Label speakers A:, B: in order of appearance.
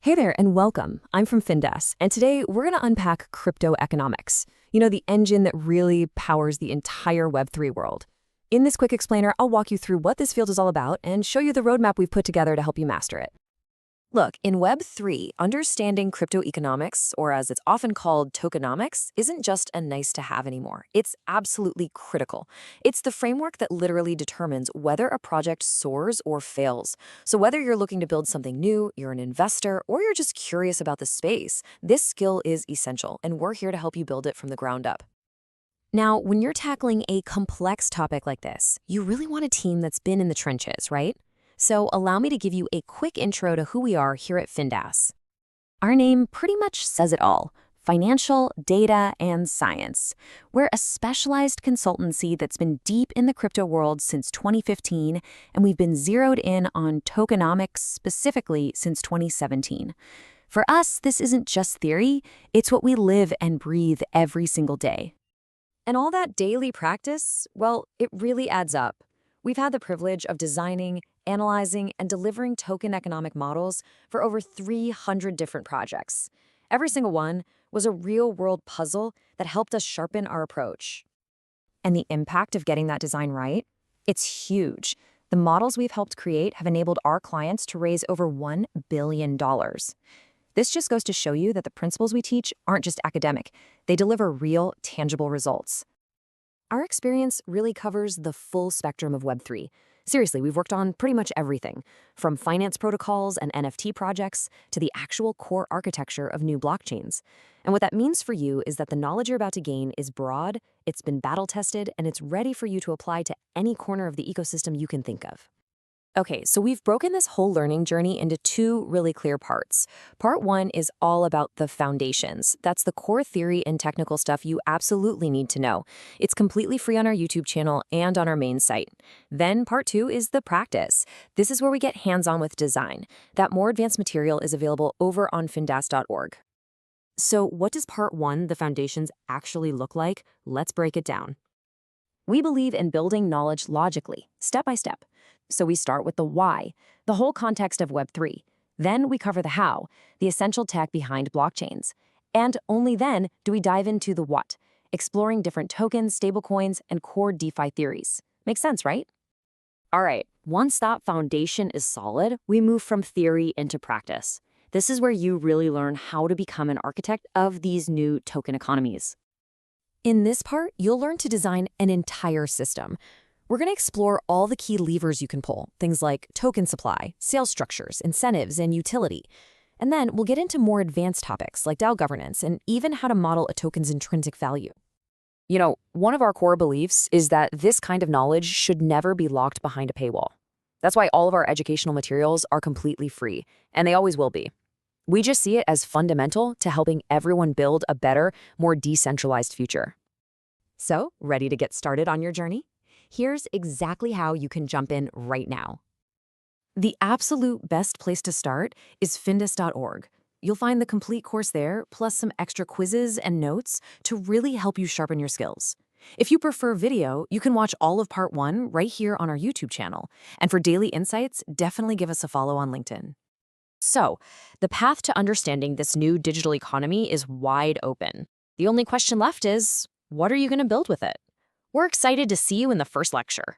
A: Hey there and welcome. I'm from FinDaS, and today we're going to unpack crypto economics. You know, the engine that really powers the entire Web3 world. In this quick explainer, I'll walk you through what this field is all about and show you the roadmap we've put together to help you master it. Look, in Web3, understanding crypto economics, or as it's often called tokenomics, isn't just a nice to have anymore. It's absolutely critical. It's the framework that literally determines whether a project soars or fails. So whether you're looking to build something new, you're an investor, or you're just curious about the space, this skill is essential, and we're here to help you build it from the ground up. Now, when you're tackling a complex topic like this, you really want a team that's been in the trenches, right? So allow me to give you a quick intro to who we are here at FinDaS. Our name pretty much says it all: financial, data, and science. We're a specialized consultancy that's been deep in the crypto world since 2015, and we've been zeroed in on tokenomics specifically since 2017. For us, this isn't just theory, it's what we live and breathe every single day. And all that daily practice, well, it really adds up. We've had the privilege of designing, analyzing, and delivering token economic models for over 300 different projects. Every single one was a real-world puzzle that helped us sharpen our approach. And the impact of getting that design right? It's huge. The models we've helped create have enabled our clients to raise over $1 billion. This just goes to show you that the principles we teach aren't just academic. They deliver real, tangible results. Our experience really covers the full spectrum of Web3. Seriously, we've worked on pretty much everything, from finance protocols and NFT projects to the actual core architecture of new blockchains. And what that means for you is that the knowledge you're about to gain is broad, it's been battle-tested, and it's ready for you to apply to any corner of the ecosystem you can think of. Okay, so we've broken this whole learning journey into two really clear parts. Part one is all about the foundations. That's the core theory and technical stuff you absolutely need to know. It's completely free on our YouTube channel and on our main site. Then part two is the practice. This is where we get hands-on with design. That more advanced material is available over on findas.org. So what does part one, the foundations, actually look like? Let's break it down. We believe in building knowledge logically, step by step. So we start with the why, the whole context of Web3. Then we cover the how, the essential tech behind blockchains. And only then do we dive into the what, exploring different tokens, stablecoins, and core DeFi theories. Makes sense, right? All right, once that foundation is solid, we move from theory into practice. This is where you really learn how to become an architect of these new token economies. In this part, you'll learn to design an entire system. We're going to explore all the key levers you can pull, things like token supply, sales structures, incentives, and utility. And then we'll get into more advanced topics like DAO governance and even how to model a token's intrinsic value. You know, one of our core beliefs is that this kind of knowledge should never be locked behind a paywall. That's why all of our educational materials are completely free, and they always will be. We just see it as fundamental to helping everyone build a better, more decentralized future. So, ready to get started on your journey? Here's exactly how you can jump in right now. The absolute best place to start is findas.org. You'll find the complete course there, plus some extra quizzes and notes to really help you sharpen your skills. If you prefer video, you can watch all of part one right here on our YouTube channel. And for daily insights, definitely give us a follow on LinkedIn. So, the path to understanding this new digital economy is wide open. The only question left is, what are you going to build with it? We're excited to see you in the first lecture.